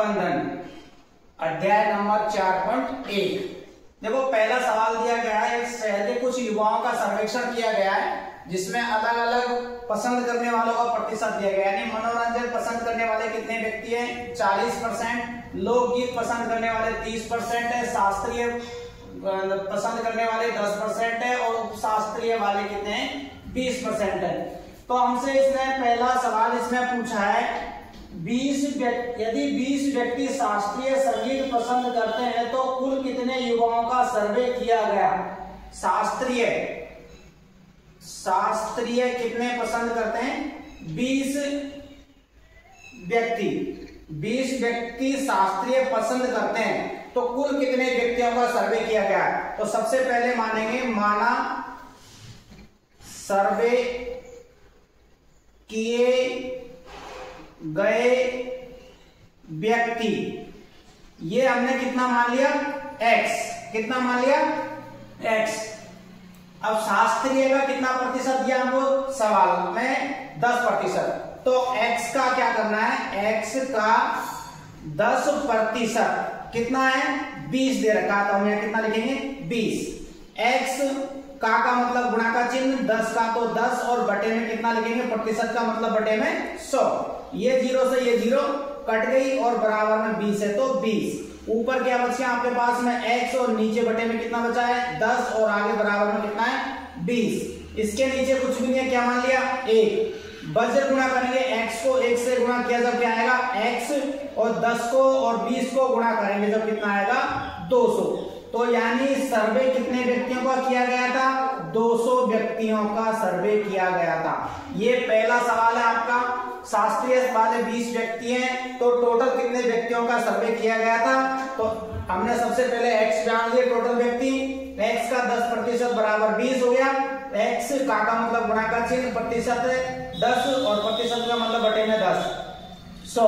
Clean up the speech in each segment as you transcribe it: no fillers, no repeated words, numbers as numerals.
प्रबंधन, अध्याय नंबर 4.1। देखो पहला सवाल दिया गया है, इस शहर के कुछ युवाओं का सर्वेक्षण किया गया है जिसमें अलग अलग पसंद करने वालों का प्रतिशत दिया गया है। यानी मनोरंजन पसंद करने वाले कितने व्यक्ति हैं? 40%, लोकगीत पसंद करने वाले 30% है, शास्त्रीय पसंद करने वाले 10% है और उपशास्त्रीय वाले कितने हैं? 20% है। तो हमसे इसने पहला सवाल इसमें पूछा है, यदि 20 व्यक्ति शास्त्रीय संगीत पसंद करते हैं तो कुल कितने युवाओं का सर्वे किया गया? शास्त्रीय कितने पसंद करते हैं? 20 व्यक्ति शास्त्रीय पसंद करते हैं तो कुल कितने व्यक्तियों का सर्वे किया गया? तो सबसे पहले मानेंगे माना सर्वे किए गए व्यक्ति, ये हमने कितना मान लिया? x। कितना मान लिया? x। अब शास्त्रीय का कितना प्रतिशत दिया हमको सवाल में? 10%। तो x का क्या करना है? x का 10% कितना है? 20 दे रखा, तो हम यहाँ कितना लिखेंगे? 20। x का मतलब गुणा का चिन्ह, 10 का तो 10 और बटे में कितना लिखेंगे? प्रतिशत का मतलब बटे में 100। ये 0 से ये 0 कट गई और बराबर में 20 है तो 20। ऊपर क्या बचा आपके पास में? x और नीचे बटे में कितना बचा है? 10 और आगे बराबर में कितना है? 20। इसके नीचे कुछ भी नहीं है, क्या मान लिया? 1। वज्र गुणा करेंगे, x को 1 से गुणा किया जब क्या आएगा? x और 10 को और 20 को गुणा करेंगे जब कितना आएगा? 200। तो यानी सर्वे कितने व्यक्तियों का किया गया था? 200 व्यक्तियों का सर्वे किया गया था। ये पहला सवाल है आपका। शास्त्रीय वाले 20 व्यक्ति हैं तो टोटल कितने व्यक्तियों का सर्वे किया गया था? तो हमने सबसे पहले x जान लिए, टोटल व्यक्ति। x का 10% बराबर 20 हो गया। x का मतलब गुणा का चिन्ह, प्रतिशत है 10 और प्रतिशत का मतलब बटे में 10। 100,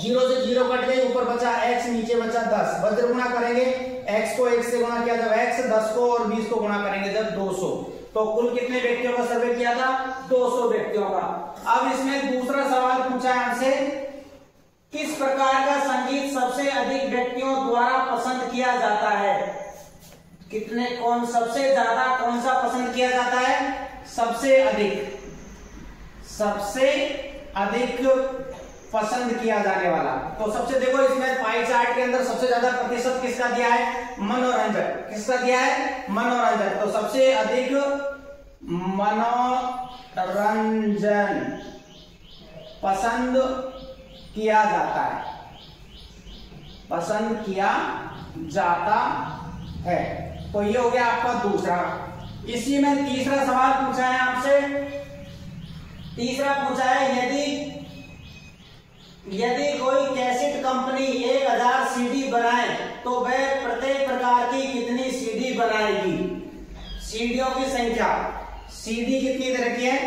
0 से 0 कट गई, ऊपर बचा x, नीचे बचा 10। वज्र गुणा करेंगे, x को 1 से गुणा किया जब x, 10 को और 20 को गुणा करेंगे जब 200। तो कुल कितने व्यक्तियों का सर्वे किया था? 200 व्यक्तियों का। अब इसमें दूसरा सवाल पूछा है हमसे, किस प्रकार का संगीत सबसे अधिक व्यक्तियों द्वारा पसंद किया जाता है? सबसे ज्यादा कौन सा पसंद किया जाता है? सबसे अधिक पसंद किया जाने वाला। तो सबसे देखो इसमें पाई चार्ट के अंदर सबसे ज्यादा प्रतिशत किसका दिया है? मनोरंजक। किसका दिया है? मनोरंजक। तो सबसे अधिक मनोरंजन पसंद किया जाता है। तो ये हो गया आपका दूसरा। इसी में तीसरा सवाल पूछा है आपसे। तीसरा पूछा है, यदि कोई कैसेट कंपनी 1000 सीडी बनाए तो वह प्रत्येक प्रकार की कितनी सीडी बनाएगी? सीडियों की संख्या, सीडी कितनी दे रखी है?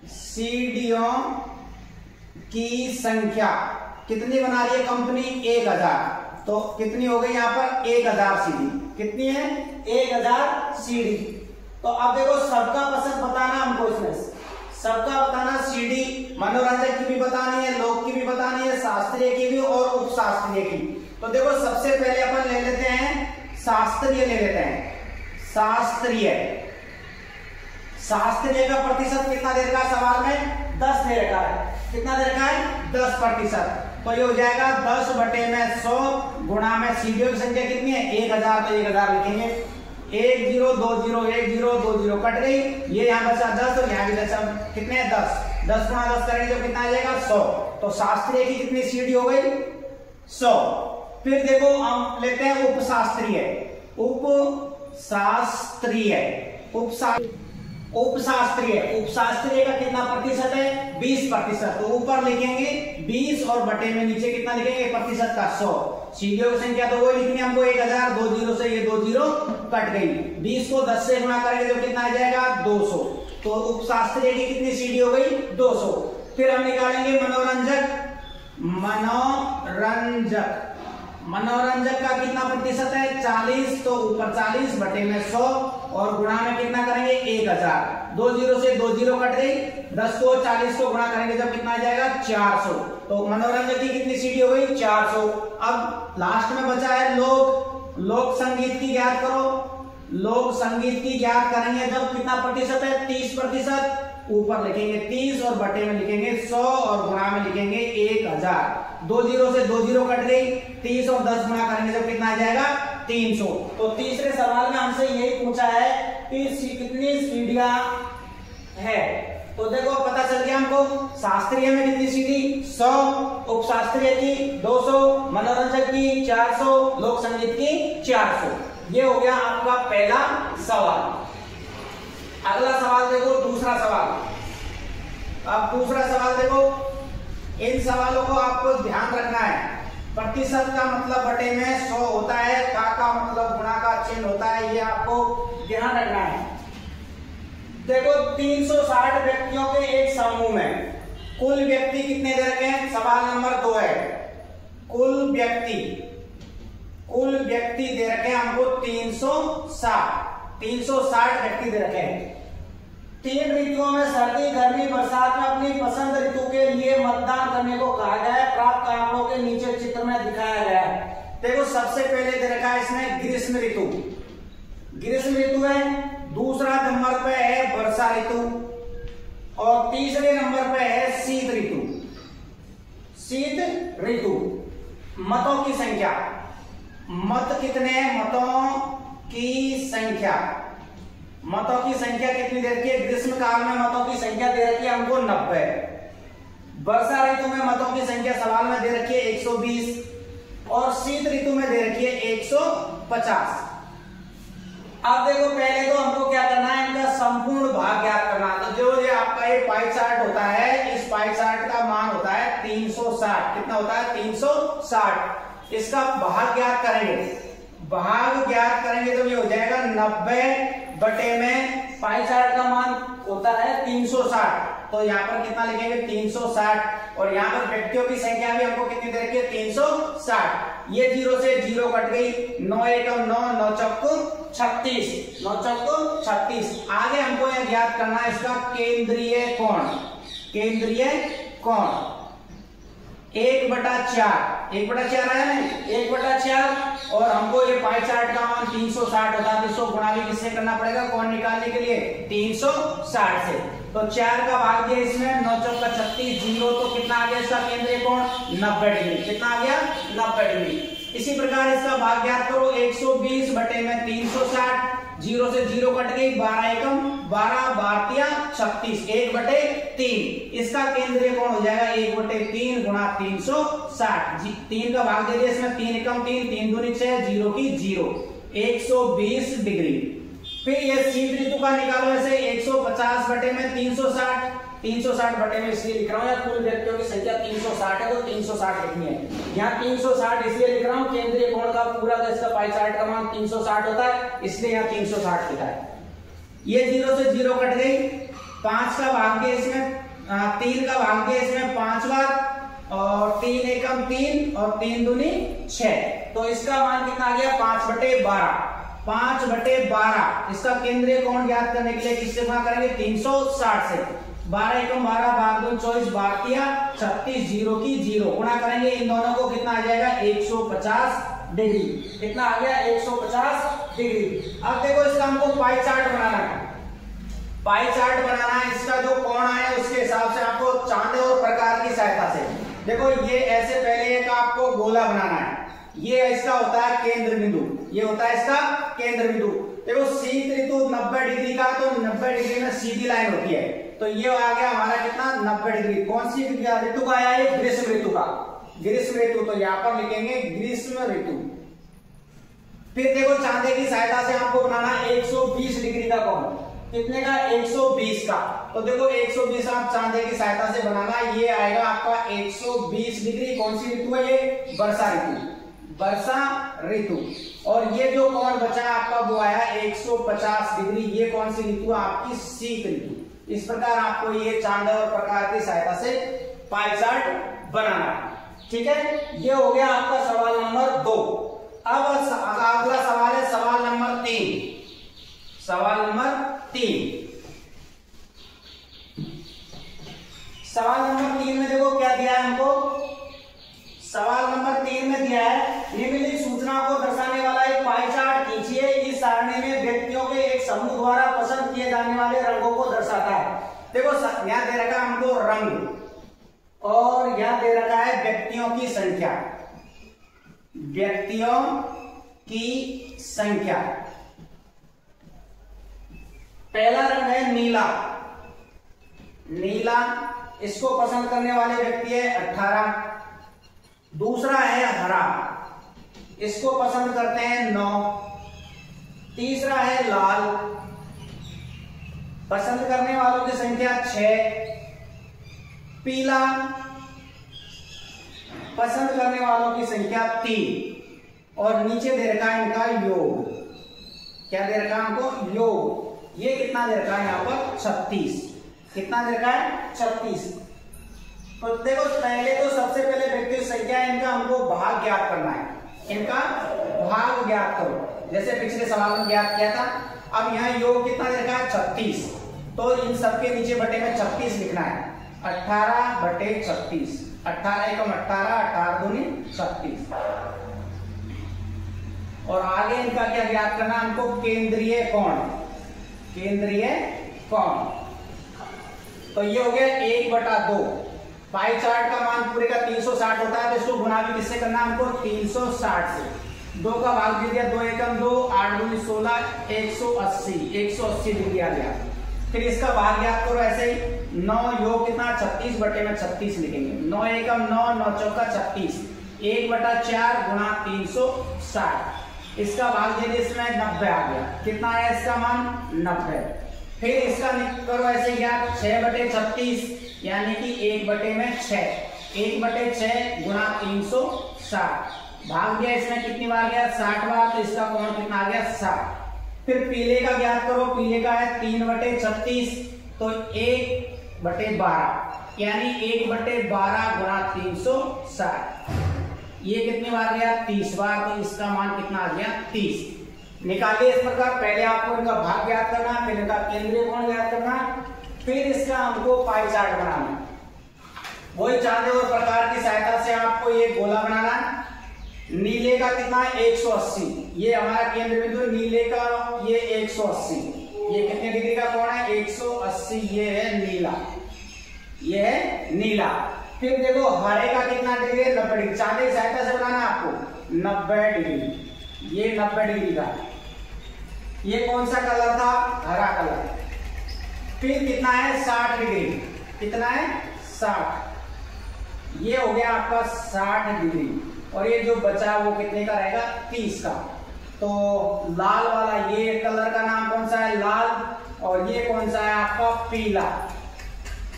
सीडियों की संख्या कितनी बना रही है कंपनी? 1000। तो कितनी हो गई यहाँ पर? 1000 सीडी। कितनी है? 1000 सीडी। तो अब देखो सबका पसंद बताना हमको, इसमें सबका बताना। सीडी मनोरंजक की भी बतानी है, लोक की भी बतानी है, शास्त्रीय की भी और उपशास्त्रीय की। तो देखो सबसे पहले अपन ले लेते हैं शास्त्रीय, ले लेते हैं शास्त्रीय का प्रतिशत कितना दे रखा है सवाल में? 10 दे रखा है। कितना दे रखा है? 10%। तो ये हो जाएगा 10 बटे में 100 गुणा में सीडियों की संख्या कितनी है? 1000। तो 1000 लिखेंगे। 1 0 2 0 1 0 2 0 कट गई, ये यहाँ बचा 10 और यहाँ भी बचा कितने? 10। 10 गुणा 10 करेंगे तो कितना आ जाएगा? 100। तो शास्त्रीय की कितनी सीडी हो गई? 100। फिर देखो हम लेते हैं उपशास्त्रीय का कितना प्रतिशत है? 20%। तो ऊपर लिखेंगे 20 और बटे में नीचे कितना लिखेंगे? प्रतिशत का 100। सीडियों की संख्या तो वही लिखनी हमको 1000। 2 0 से ये 2 0 कट गई। 20 को 10 से गुणा करेंगे तो कितना आ जाएगा? 200। तो उपशास्त्रीय की कितनी सीडी हो गई? 200। फिर हम निकालेंगे मनोरंजक का कितना प्रतिशत है? 40। तो ऊपर 40 बटे में 100 और गुणा में कितना करेंगे 1000। 2 जीरो से 2 जीरो कट गई, 10 को 40 को गुणा करेंगे जब कितना आ जाएगा 400। तो मनोरंजन की कितनी सीडी हो गई 400। अब लास्ट में बचा है लोक संगीत की ज्ञात करो। लोक संगीत की ज्ञात करेंगे जब कितना प्रतिशत है 30%। ऊपर लिखेंगे 30 और बटे में लिखेंगे 100 और गुणा में लिखेंगे 1000। 2 जीरो से 2 जीरो कट गई, 30 और 10 गुणा करेंगे जब कितना आ जाएगा 300। तो तीसरे सवाल में हमसे यही पूछा है कि कितनी सीढ़ियां है। तो देखो पता चल गया हमको शास्त्रीय में कितनी सीढ़ी 100, उपशास्त्रीय की 200, मनोरंजन की 400, लोक संगीत की 400। ये हो गया आपका पहला सवाल। अगला सवाल देखो, दूसरा सवाल। अब दूसरा सवाल देखो, इन सवालों को आपको ध्यान रखना है। प्रतिशत का मतलब बटे में 100 होता है, का मतलब गुणा का चिन्ह होता है, ये आपको ध्यान रखना है। देखो 360 व्यक्तियों के एक समूह में कुल व्यक्ति कितने दे रखे हैं, सवाल नंबर 2 है। कुल व्यक्ति दे रखे हैं हमको 360 व्यक्ति दे रखे हैं। 3 ऋतुओं में सर्दी, गर्मी, बरसात में अपनी पसंद ऋतु के लिए मतदान करने को कहा गया है। प्राप्त आंकड़ों के नीचे चित्र में दिखाया गया है। देखो सबसे पहले दे रखा है इसमें ग्रीष्म ऋतु है। दूसरा नंबर पे है वर्षा ऋतु और तीसरे नंबर पे है शीत ऋतु। मतों की संख्या, मत कितने हैं, मतों की संख्या कितनी दे रखी है। ग्रीष्म काल में मतों की संख्या दे रखी है हमको 90। वर्षा ऋतु में मतों की संख्या सवाल में दे रखी है 120 और शीत ऋतु में दे रखी है 150। अब देखो पहले तो हमको क्या करना है, इनका संपूर्ण भाग ज्ञात करना। तो जो ये आपका ये पाई चार्ट होता है, इस पाई चार्ट का मान होता है 360। कितना होता है 360। इसका भाग ज्ञात करेंगे तो ये हो जाएगा 90 बटे में पाई चार्ट का मान होता है 360। तो यहाँ पर कितना लिखेंगे 360 और यहाँ पर व्यक्तियों की संख्या भी हमको कितनी दे रखी है 360। ये 0 से 0 कट गई, 9 एकम 9, 9 चौक 36। आगे हमको यह ज्ञात करना है इसका केंद्रीय कोण 1/4 है ना, 1/4 और हमको ये पाई चार्ट का मान 360 होता है। इसको गुणा भी किससे करना पड़ेगा कोण निकालने के लिए 360 से। तो 4 का भाग दिया इसमें, 9 चौक 36, 0 तो कितना आ गया इसका केंद्रीय कोण 90 डिग्री। कितना आ गया 90 डिग्री। इसी प्रकार इसका भाग ज्ञात करो 120 बटे में 360। 0 से 0 कट गई, 12 एकम 12, 12 36, 1/3। इसका केंद्रीय कोण हो जाएगा 1/3 गुणा 360। 3 का भाग दे दिया इसमें, 3 एकम 3, 3 दूनी 6, 0 की 0, 120 डिग्री। फिर ये शीत ऋतु का निकालो ऐसे 150 बटे में 360 बटे में इसलिए लिख रहा हूँ, कुल व्यक्तियों की संख्या 360 है तो 360 लिखनी है। यहाँ 360 इसलिए लिख रहा हूँ, केंद्रीय कोण का पूरा का इसका पाई चार्ट का मान 360 होता है, इसलिए यहाँ 360 लिखा है। ये 0 से 0 कट गई, 5 का भाग दिया इसमें, 3 का भाग दिया इसमें 5 बार और 3 एकम 3 और 3 दूनी 6। तो इसका मान कितना आ गया 5/12। 5/12 इसका केंद्रीय कोण ज्ञात करने के लिए किससे गुणा करेंगे 360 से। 12 एकम 12, भाग 2 24, 12 36, 0 की 0 गुणा करेंगे इन दोनों को, कितना आ जाएगा 150 डिग्री। कितना आ गया 150 डिग्री। अब देखो इसका हमको पाई चार्ट बनाना है। इसका जो कोण आया उसके हिसाब से आपको चांदे और प्रकार की सहायता से देखो, ये ऐसे पहले एक आपको गोला बनाना है। ये इसका होता है केंद्र बिंदु, ये होता है इसका केंद्र बिंदु। देखो शीत ऋतु 90 डिग्री का, तो 90 डिग्री में सीधी लाइन होती है, तो ये आ गया हमारा कितना 90 डिग्री। कौन सी ऋतु का आया है ग्रीष्म ऋतु का, तो यहाँ पर लिखेंगे ग्रीष्म ऋतु। फिर देखो चांदे की सहायता से आपको बनाना 120 डिग्री का कोण। कितने का 120 का। तो देखो 120 आप चांदे की सहायता से बनाना, ये आएगा आपका 120 डिग्री। कौन सी ऋतु है ये वर्षा ऋतु। और ये जो कोण बचा है आपका वो आया 150 डिग्री। ये कौन सी ऋतु है आपकी शीत ऋतु। इस प्रकार आपको ये चांदे और प्रकार की सहायता से पाई चार्ट बनाना है। ठीक है, ये हो गया आपका सवाल नंबर 2। अब अगला सवाल है सवाल नंबर 3। सवाल नंबर 3। सवाल नंबर 3 में देखो क्या दिया है हमको। सवाल नंबर 3 में दिया है निम्नलिखित सूचनाओं को दर्शाने वाला एक पाई चार्ट खींचिए। इस सारणी में व्यक्तियों के एक समूह द्वारा पसंद किए जाने वाले रंगों को दर्शाता है। देखो यहाँ दे रखा है हमको रंग और यहाँ दे रखा है व्यक्तियों की संख्या। व्यक्तियों की संख्या। पहला रंग है नीला। नीला इसको पसंद करने वाले व्यक्ति है 18। दूसरा है हरा, इसको पसंद करते हैं 9। तीसरा है लाल, पसंद करने वालों की संख्या 6। पीला पसंद करने वालों की संख्या 3 और नीचे दे रखा है इनका योग। क्या दे रखा है हमको? योग। ये कितना दे रखा है यहाँ पर? 36। कितना दे रखा है? 36। तो देखो पहले तो सबसे पहले व्यक्ति की संख्या है, इनका हमको भाग ज्ञात करना है। इनका भाग ज्ञात करो, जैसे पिछले सवाल में ज्ञात किया था। अब यहाँ योग कितना दे रखा है? 36। तो इन सबके नीचे बटे में 36 लिखना है। 18 बटे 36। 18 एकम 18, 18 दूनी 36। और आगे इनका क्या ज्ञात करना है हमको? केंद्रीय कोण। केंद्रीय कोण। तो ये हो गया 1/2। पाई चार्ट का मान पूरे का 360 होता है, तो इसको गुना भी किससे करना है हमको? 360 से। 2 का भाग दे दिया, 2 एकम 2, 8 दूनी 16, 180। 180 डिग्री आ गया। फिर इसका भाग ज्ञात करो ऐसे ही। 9 योग कितना? 36 बटे में 36 लिखेंगे। 9 एकम 9, 9 चौका 36। 1/4 गुणा 360। इसका भाग दे दिया, इसमें 90 आ गया। कितना है इसका मान? 90। फिर इसका करो ऐसे ज्ञात। 6 बटे 36 यानी कि 1 बटे में 6। 1/6 गुणा 360। भाग गया इसमें कितनी बार गया? 60 बार। तो इसका कोण कितना आ गया? 60। फिर पीले का ज्ञात करो। पीले का है 3/36, तो 1/12 यानी 1/12 गुणा 360। ये कितनी बार गया? 30 बार। तो इसका मान कितना आ गया? 30। निकालिए इस प्रकार। पहले आपको इनका भाग ज्ञात करना, फिर इनका केंद्रीय कोण ज्ञात करना, फिर इसका हमको पाई चार्ट बनाना। वही चांदे और प्रकार की सहायता से आपको ये गोला बनाना। नीले का कितना है? 180। ये हमारा केंद्र बिंदु। नीले का ये 180। ये कितने डिग्री का कोण है? 180। ये है नीला। ये है नीला। फिर देखो हरे का कितना डिग्री है? 90 डिग्री। चांदे की सहायता से बनाना आपको 90 डिग्री। ये 90 डिग्री का। ये कौन सा कलर था? हरा कलर। फिर कितना है? 60 डिग्री। कितना है? 60। ये हो गया आपका 60 डिग्री। और ये जो बचा वो कितने का रहेगा? 30 का। तो लाल वाला ये कलर का नाम कौन सा है? लाल। और ये कौन सा है आपका? पीला।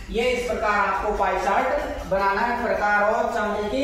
ये इस प्रकार आपको पाई चार्ट बनाना है। प्रकार और चांदे की